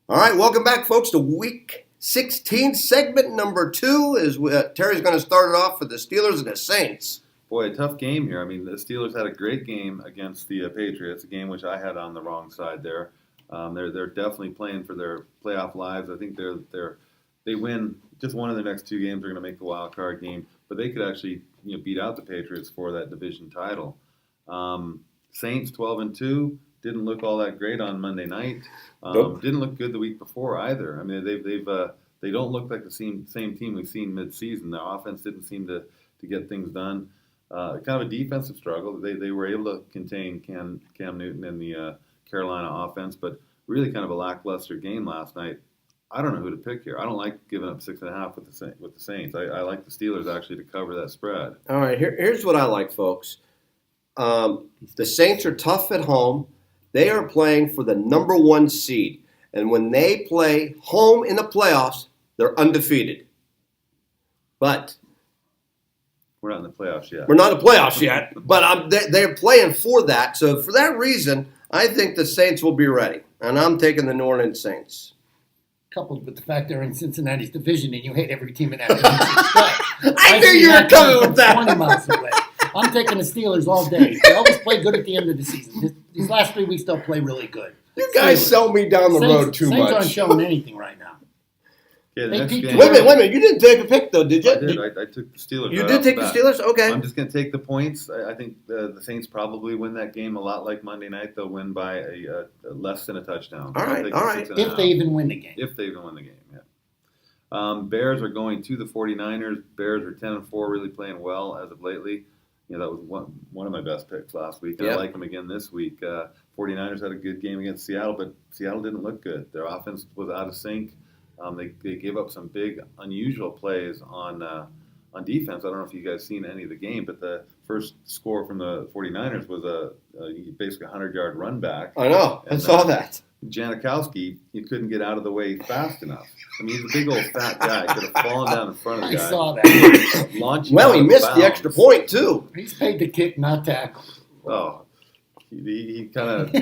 All right, welcome back, folks, to Week 16, segment number 2. Terry's going to start it off for the Steelers and the Saints. Boy, a tough game here. I mean, the Steelers had a great game against the Patriots, a game which I had on the wrong side there. They're definitely playing for their playoff lives. I think they win just one of their next 2 games. They're going to make the wild card game, but they could actually beat out the Patriots for that division title. Saints 12-2 didn't look all that great on Monday night. Nope. Didn't look good the week before either. I mean, they don't look like the same team we've seen mid-season. Their offense didn't seem to get things done. Kind of a defensive struggle. They were able to contain Cam Newton and the Carolina offense, but really kind of a lackluster game last night. I don't know who to pick here. I don't like giving up 6.5 with the Saints. I like the Steelers actually to cover that spread. All right, here's what I like, folks. The Saints are tough at home. They are playing for the number 1 seed. And when they play home in the playoffs, they're undefeated. But we're not in the playoffs yet. We're not in the playoffs yet, but they're playing for that. So for that reason, I think the Saints will be ready. And I'm taking the New Orleans Saints. Coupled with the fact they're in Cincinnati's division and you hate every team in that division. I knew you were coming with that. 20 miles away. I'm taking the Steelers all day. They always play good at the end of the season. These last 3 weeks, they'll play really good. You guys Steelers. sell me down the road too Saints much. aren't showing anything right now. Yeah, They beat game, Wait a minute. You didn't take a pick, though, did you? I did. I took the Steelers. You right did off take the bat. Steelers? Okay. I'm just going to take the points. I think the Saints probably win that game a lot like Monday night. They'll win by a less than a touchdown. All right. If they even win the game. If they even win the game, yeah. Bears are going to the 49ers. Bears are 10-4, really playing well as of lately. That was one of my best picks last week, and I like them again this week. 49ers had a good game against Seattle, but Seattle didn't look good. Their offense was out of sync. They gave up some big, unusual plays on defense. I don't know if you guys seen any of the game, but the first score from the 49ers was basically a 100-yard run back. I know. I saw that. Janikowski, he couldn't get out of the way fast enough. I mean, he's a big old fat guy. Could have fallen down in front of the guy. I saw that. Well, he missed the extra point, too. He's paid to kick, not tackle. Oh. He kind of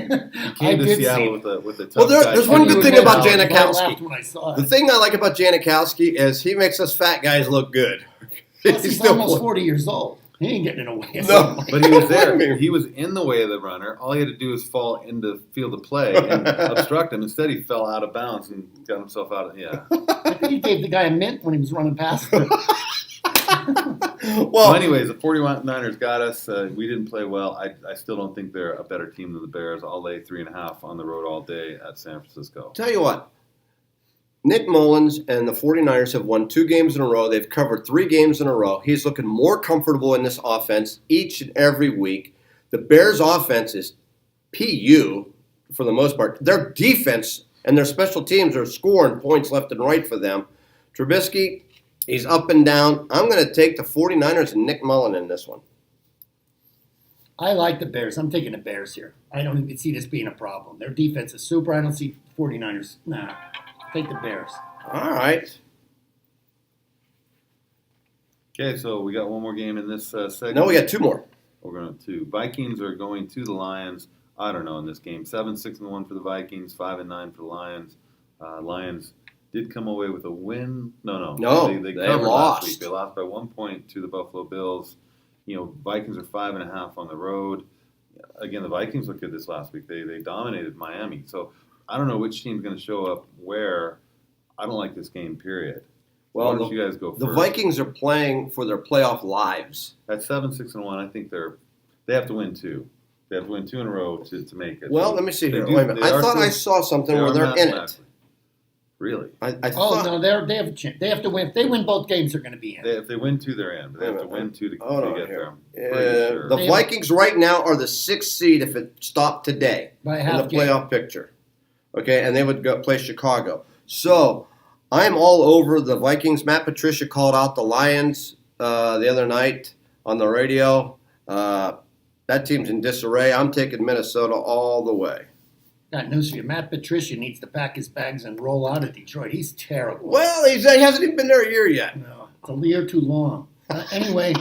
came to Seattle with a tough Well, there's one good thing about Janikowski. The thing I like about Janikowski is he makes us fat guys look good. Plus, he's almost 40 years old. He ain't getting in the way. No, but he was there. He was in the way of the runner. All he had to do was fall into field of play and obstruct him. Instead, he fell out of bounds and got himself out of I think he gave the guy a mint when he was running past him. Well, so anyways, the 49ers got us. We didn't play well. I still don't think they're a better team than the Bears. I'll lay 3.5 on the road all day at San Francisco. Tell you what. Nick Mullins and the 49ers have won 2 games in a row. They've covered 3 games in a row. He's looking more comfortable in this offense each and every week. The Bears' offense is PU for the most part. Their defense and their special teams are scoring points left and right for them. Trubisky, he's up and down. I'm going to take the 49ers and Nick Mullins in this one. I like the Bears. I'm taking the Bears here. I don't even see this being a problem. Their defense is super. I don't see 49ers. Nah. Take the Bears. All right. Okay, so we got one more game in this segment. No, we got 2 more. We're going to 2. Vikings are going to the Lions. I don't know in this game. 7-6-1 for the Vikings, 5-9 for the Lions. Lions did come away with a win. No. They covered lost. Last week. They lost by 1 point to the Buffalo Bills. Vikings are 5.5 on the road. Again, the Vikings looked good this last week. They dominated Miami. So I don't know which team's going to show up where. I don't like this game, period. Well, why don't you guys go first? The Vikings are playing for their playoff lives. At 7-6-1, I think they have to win 2. They have to win 2 in a row to make it. Well, let me see here. Wait a minute. I thought I saw something where they're in it. Really? I thought, no, they have a chance. They have to win. If they win both games, they're going to be in. If they win 2, they're in. But they have to win 2 to get there. Sure. The Vikings right now are the 6th seed if it stopped today by in the playoff picture. Okay, and they would go play Chicago. So I'm all over the Vikings. Matt Patricia called out the Lions the other night on the radio. That team's in disarray. I'm taking Minnesota all the way. Got news for you. Matt Patricia needs to pack his bags and roll out of Detroit. He's terrible. Well, he hasn't even been there a year yet. No, it's a year too long. Anyway,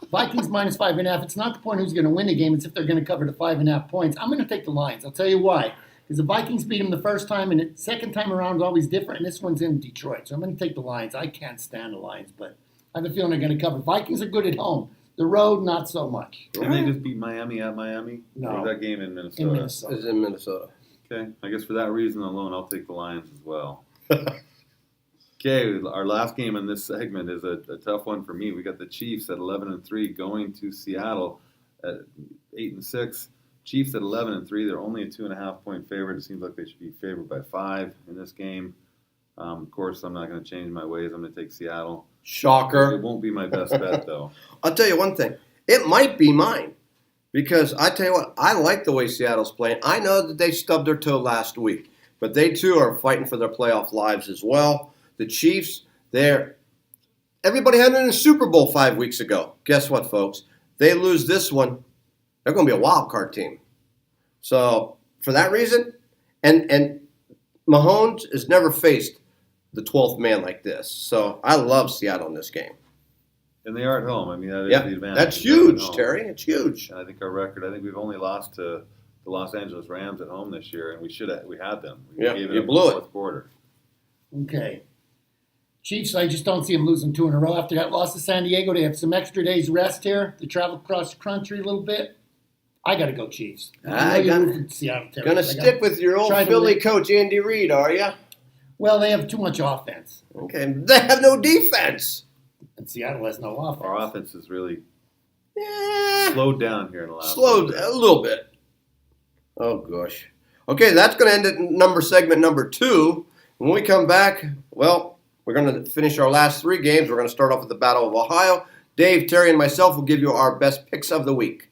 Vikings minus 5.5. It's not the point who's going to win the game. It's if they're going to cover the 5.5 points. I'm going to take the Lions. I'll tell you why. Because the Vikings beat them the first time, and the second time around is always different, and this one's in Detroit. So I'm going to take the Lions. I can't stand the Lions, but I have a feeling they're going to cover. Vikings are good at home. The road, not so much. Didn't they just beat Miami at Miami? No. Or was that game in Minnesota? In Minnesota. It's in Minnesota. Okay, I guess for that reason alone, I'll take the Lions as well. Okay, our last game in this segment is a tough one for me. We got the Chiefs at 11-3 going to Seattle at 8-6. Chiefs at 11-3. They're only a 2.5-point favorite. It seems like they should be favored by 5 in this game. Of course, I'm not going to change my ways. I'm going to take Seattle. Shocker. It won't be my best bet, though. I'll tell you one thing. It might be mine. Because I tell you what, I like the way Seattle's playing. I know that they stubbed their toe last week. But they, too, are fighting for their playoff lives as well. The Chiefs, everybody had them in the Super Bowl 5 weeks ago. Guess what, folks? They lose this one, they're going to be a wild card team. So, for that reason, and Mahomes has never faced the 12th man like this. So, I love Seattle in this game. And they are at home. I mean, that is the advantage. That's huge, Terry. It's huge. And I think our record, we've only lost to the Los Angeles Rams at home this year, and we had them. We gave it you up blew in the it. fourth quarter. Okay. Chiefs, I just don't see them losing 2 in a row. After that loss to San Diego, they have some extra days rest here. They travel across the country a little bit. I got to go Chiefs. I Seattle, Terry. Going to stick with your old try to Philly win. coach, Andy Reid, are you? Well, they have too much offense. Okay. They have no defense. And Seattle has no offense. Our offense has really Yeah. slowed down here in the last Slowed little bit. a little bit. Oh, gosh. Okay, that's going to end at segment number 2. When we come back, well, we're going to finish our last 3 games. We're going to start off with the Battle of Ohio. Dave, Terry, and myself will give you our best picks of the week.